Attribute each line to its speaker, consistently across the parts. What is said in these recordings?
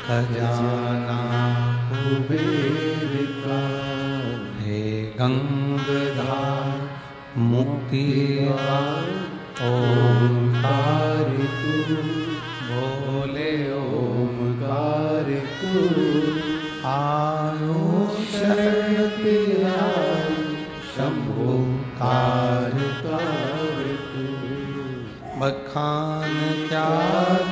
Speaker 1: खजाना कुबेर का। हे गंगाधार मुक्ति ओंकार तू, बोले ओंकार तू। आयो शरण तेरा शंभो कार तू। बखान क्या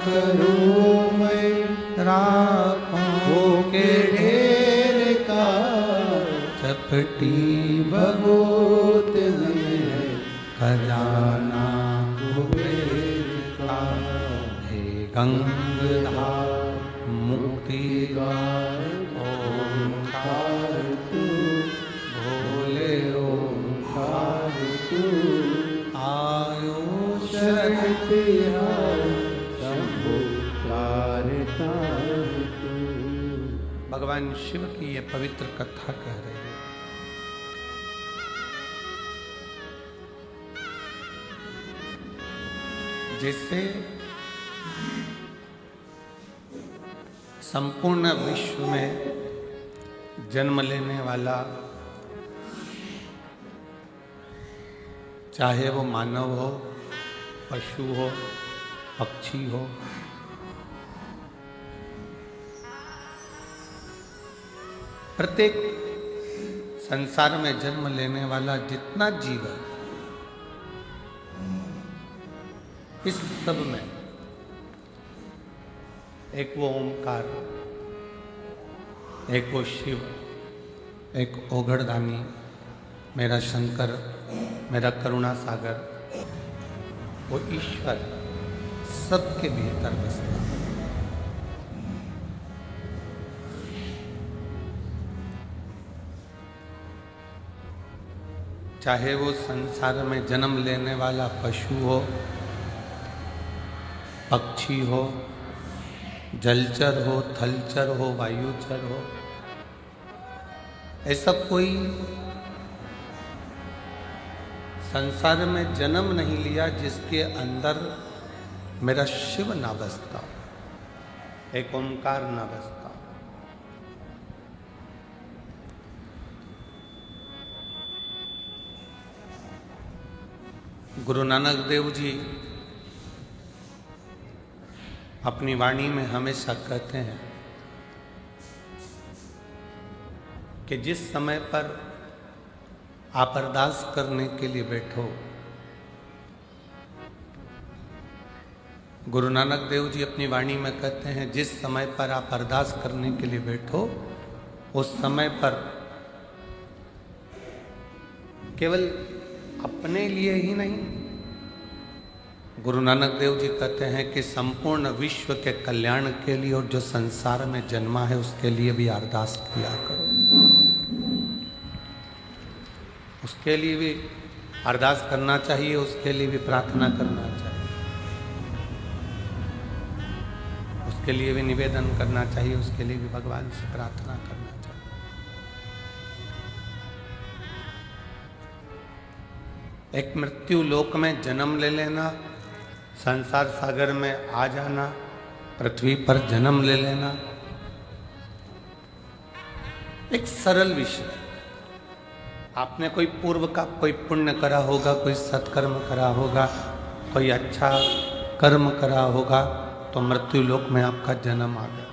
Speaker 1: करूं मैं राखों के ढेर का। चपटी भगोत में खजाना कुबेर का। हे गंगाधार मुक्ति ओंकार तू, भोले ओंकार तू। आयो शरण तेरा शंभो कार तू। भगवान शिव की यह पवित्र कथा कह रही है। जिससे संपूर्ण विश्व में जन्म लेने वाला, चाहे वो मानव हो, पशु हो, पक्षी हो, प्रत्येक संसार में जन्म लेने वाला जितना जीव है, इस सब में एक वो ओंकार, एक वो शिव, एक ओघड़दानी, मेरा शंकर, मेरा करुणा सागर, वो ईश्वर सबके भीतर बसता है। चाहे वो संसार में जन्म लेने वाला पशु हो, पक्षी हो, जलचर हो, थलचर हो, वायुचर हो, ऐसा कोई संसार में जन्म नहीं लिया जिसके अंदर मेरा शिव ना बसता, एक ओंकार ना बसता। गुरु नानक देव जी अपनी वाणी में हमेशा कहते हैं कि जिस समय पर आप अरदास करने के लिए बैठो, गुरु नानक देव जी अपनी वाणी में कहते हैं जिस समय पर आप अरदास करने के लिए बैठो, उस समय पर केवल अपने लिए ही नहीं, गुरु नानक देव जी कहते हैं कि संपूर्ण विश्व के कल्याण के लिए और जो संसार में जन्मा है उसके लिए भी अरदास किया करो। उसके लिए भी अरदास करना चाहिए, उसके लिए भी प्रार्थना करना चाहिए, उसके लिए भी निवेदन करना चाहिए, उसके लिए भी भगवान से प्रार्थना करना चाहिए। एक मृत्यु लोक में जन्म ले लेना, संसार सागर में आ जाना, पृथ्वी पर जन्म ले लेना एक सरल विषय। आपने कोई पूर्व का कोई पुण्य करा होगा, कोई सत्कर्म करा होगा, कोई अच्छा कर्म करा होगा, तो मृत्यु लोक में आपका जन्म आ गया।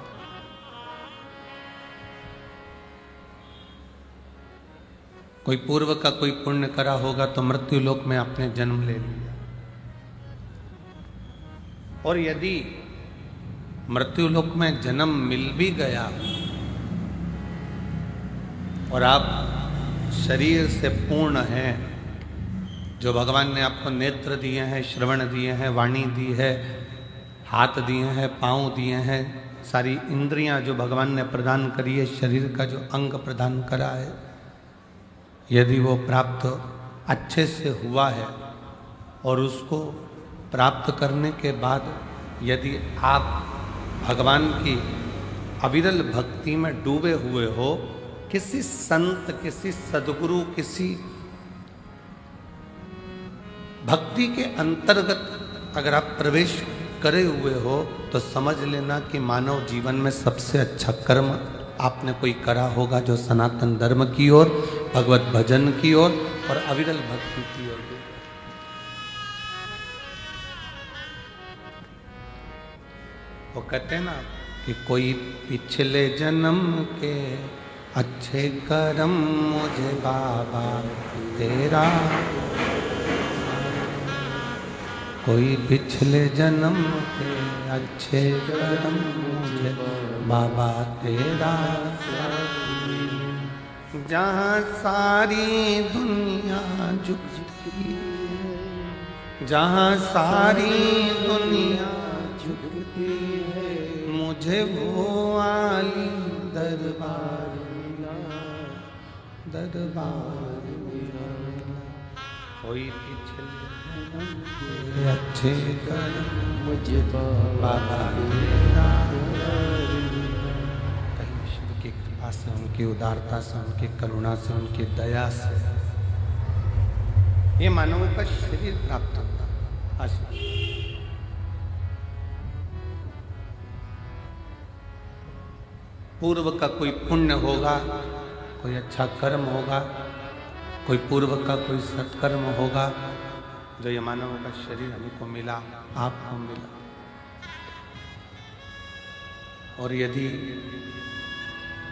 Speaker 1: कोई पूर्व का कोई पुण्य करा होगा तो मृत्यु लोक में आपने जन्म ले लिया। और यदि मृत्यु लोक में जन्म मिल भी गया और आप शरीर से पूर्ण हैं, जो भगवान ने आपको नेत्र दिए हैं, श्रवण दिए हैं, वाणी दी है, हाथ दिए हैं, पांव दिए हैं, सारी इंद्रियां जो भगवान ने प्रदान करी है, शरीर का जो अंग प्रदान करा है, यदि वो प्राप्त अच्छे से हुआ है और उसको प्राप्त करने के बाद यदि आप भगवान की अविरल भक्ति में डूबे हुए हो, किसी संत, किसी सद्गुरु, किसी भक्ति के अंतर्गत अगर आप प्रवेश करे हुए हो तो समझ लेना कि मानव जीवन में सबसे अच्छा कर्म आपने कोई करा होगा जो सनातन धर्म की ओर, भगवत भजन की ओर और अविरल भक्ति की ओर। वो कहते हैं ना कि कोई पिछले जन्म के अच्छे कर्म मुझे बाबा तेरा, कोई पिछले जन्म के अच्छे कर्म मुझे बाबा तेरा, जहाँ सारी दुनिया झुकती, जहाँ सारी दुनिया झुकती है, मुझे वो आली दरबार मिला, दरबार मिला। कोई पिछले जन्म के अच्छे कर्म मुझे बाबा तेरा, कहीं शिव की कृपा से, उनकी उदारता से, उनकी करुणा से, उनकी दया से ये मानव का शरीर प्राप्त होता। पूर्व का कोई पुण्य होगा, कोई अच्छा कर्म होगा, कोई पूर्व का कोई सत्कर्म होगा, जो ये मानव का शरीर हमको मिला, आपको मिला। और यदि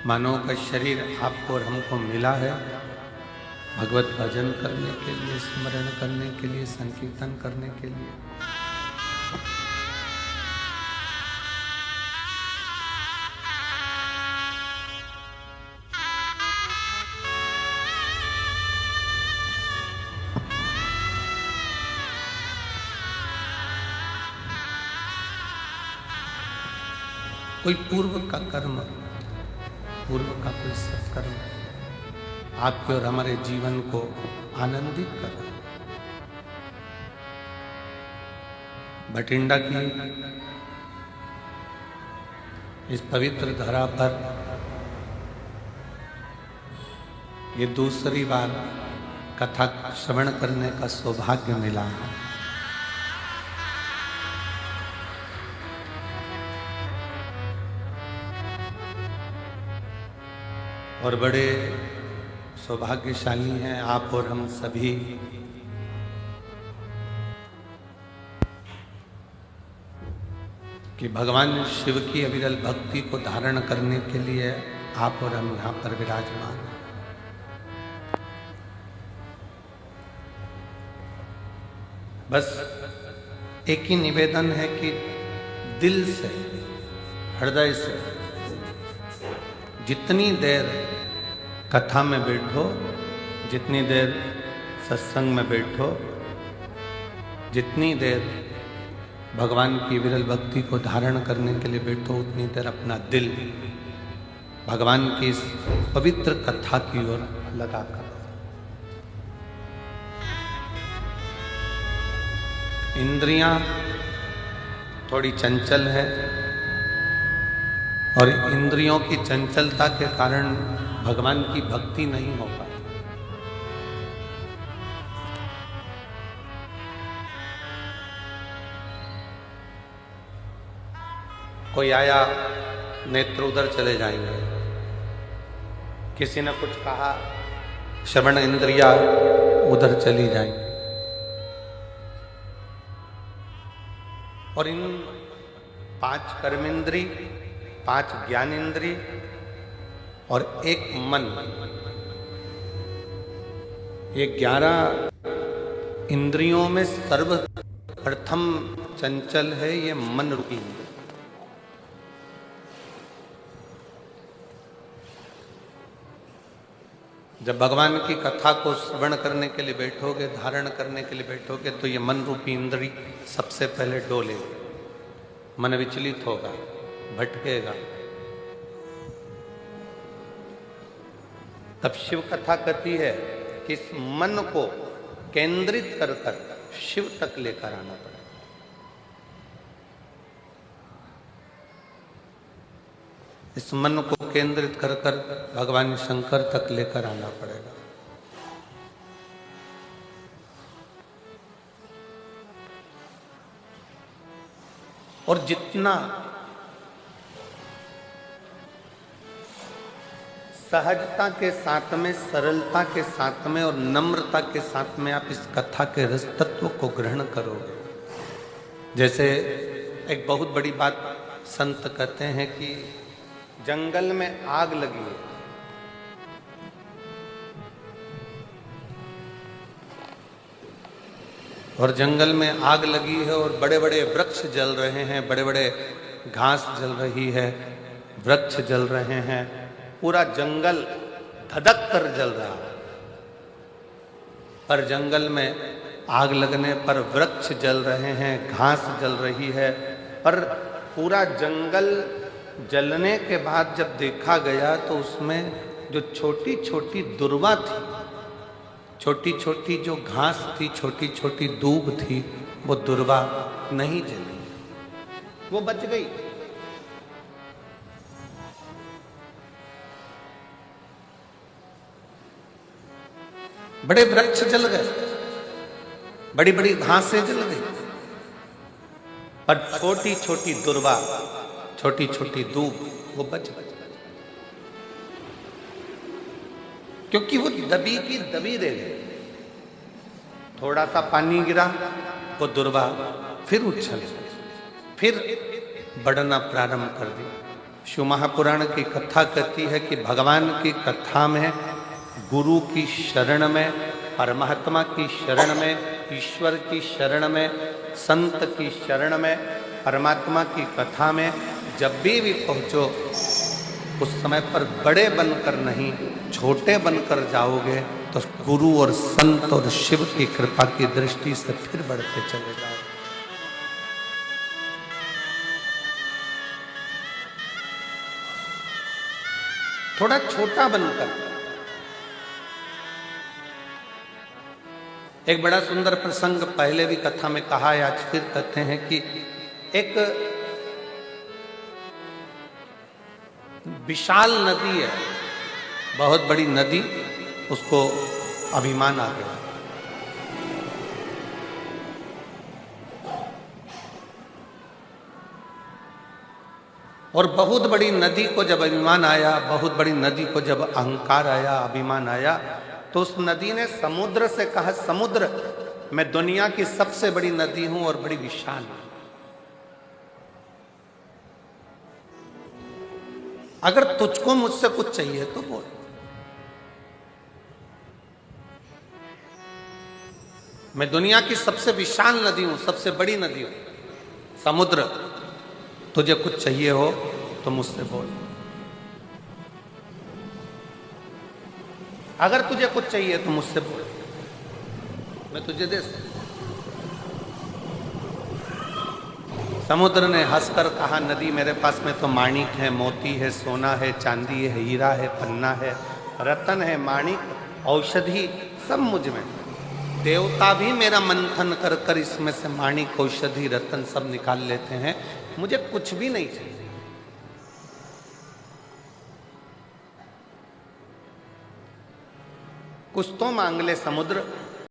Speaker 1: मानव का शरीर आपको और हमको मिला है भगवत भजन करने के लिए, स्मरण करने के लिए, संकीर्तन करने के लिए, कोई पूर्व का कर्म, पूर्व का कोई सत्कर्म आपके और हमारे जीवन को आनंदित कर। भटिंडा की इस पवित्र धरा पर ये दूसरी बार कथा श्रवण करने का सौभाग्य मिला है। और बड़े सौभाग्यशाली हैं आप और हम सभी कि भगवान शिव की अविरल भक्ति को धारण करने के लिए आप और हम यहाँ पर विराजमान हैं। बस एक ही निवेदन है कि दिल से, हृदय से जितनी देर कथा में बैठो, जितनी देर सत्संग में बैठो, जितनी देर भगवान की विरल भक्ति को धारण करने के लिए बैठो, उतनी देर अपना दिल भगवान की इस पवित्र कथा की ओर लगा कर। इंद्रियां थोड़ी चंचल है और इंद्रियों की चंचलता के कारण भगवान की भक्ति नहीं हो पाती। कोई आया, नेत्र उधर चले जाएंगे, किसी ने कुछ कहा, श्रवण इंद्रिया उधर चली जाएंगी। और इन 5 कर्मेंद्री, 5 ज्ञानेंद्री और 1 मन, ये 11 इंद्रियों में सर्वप्रथम चंचल है ये मन रूपी इंद्रिय। जब भगवान की कथा को श्रवण करने के लिए बैठोगे, धारण करने के लिए बैठोगे, तो ये मन रूपी इंद्री सबसे पहले डोलेगा, मन विचलित होगा, भटकेगा। तब शिव कथा कहती है कि इस मन को केंद्रित कर कर शिव तक लेकर आना पड़ेगा। इस मन को केंद्रित कर कर भगवान शंकर तक लेकर आना पड़ेगा। और जितना सहजता के साथ में, सरलता के साथ में और नम्रता के साथ में आप इस कथा के रस तत्व को ग्रहण करोगे। जैसे एक बहुत बड़ी बात संत कहते हैं कि जंगल में आग लगी है, और जंगल में आग लगी है और बड़े बड़े वृक्ष जल रहे हैं, बड़े बड़े घास जल रही है, वृक्ष जल रहे हैं, पूरा जंगल धधक कर जल रहा है। पर जंगल में आग लगने पर वृक्ष जल रहे हैं, घास जल रही है, पर पूरा जंगल जलने के बाद जब देखा गया तो उसमें जो छोटी छोटी दुर्वा थी, छोटी छोटी जो घास थी, छोटी छोटी दूब थी, वो दुर्वा नहीं जली, वो बच गई। बड़े वृक्ष जल गए, बड़ी बड़ी घासें जल गई, पर छोटी छोटी दुर्वा, छोटी छोटी दूब वो बच गई, क्योंकि वो दबी की दबी रह गई। थोड़ा सा पानी गिरा, वो दुर्वा फिर उछल, फिर बढ़ना प्रारंभ कर दी। शिव महापुराण की कथा कहती है कि भगवान की कथा में, गुरु की शरण में, परमात्मा की शरण में, ईश्वर की शरण में, संत की शरण में, परमात्मा की कथा में जब भी पहुंचो, उस समय पर बड़े बनकर नहीं, छोटे बनकर जाओगे तो गुरु और संत और शिव की कृपा की दृष्टि से फिर बढ़ते चले जाओगे। थोड़ा छोटा बनकर। एक बड़ा सुंदर प्रसंग पहले भी कथा में कहा है, आज फिर कहते हैं कि एक विशाल नदी है, बहुत बड़ी नदी, उसको अभिमान आ गया। और बहुत बड़ी नदी को जब अभिमान आया, बहुत बड़ी नदी को जब अहंकार आया, अभिमान आया, तो उस नदी ने समुद्र से कहा, समुद्र, मैं दुनिया की सबसे बड़ी नदी हूं और बड़ी विशाल हूं, अगर तुझको मुझसे कुछ चाहिए तो बोल। मैं दुनिया की सबसे विशाल नदी हूं, सबसे बड़ी नदी हूं, समुद्र, तुझे कुछ चाहिए हो तो मुझसे बोल। अगर तुझे कुछ चाहिए तो मुझसे बोल, मैं तुझे दे सकता। समुद्र ने हंसकर कहा, नदी मेरे पास में तो माणिक है, मोती है, सोना है, चांदी है, हीरा है, पन्ना है, रतन है, माणिक, औषधि सब मुझ में। देवता भी मेरा मंथन कर कर इसमें से माणिक, औषधि, रतन सब निकाल लेते हैं, मुझे कुछ भी नहीं चाहिए। कुछ तो मांग ले समुद्र,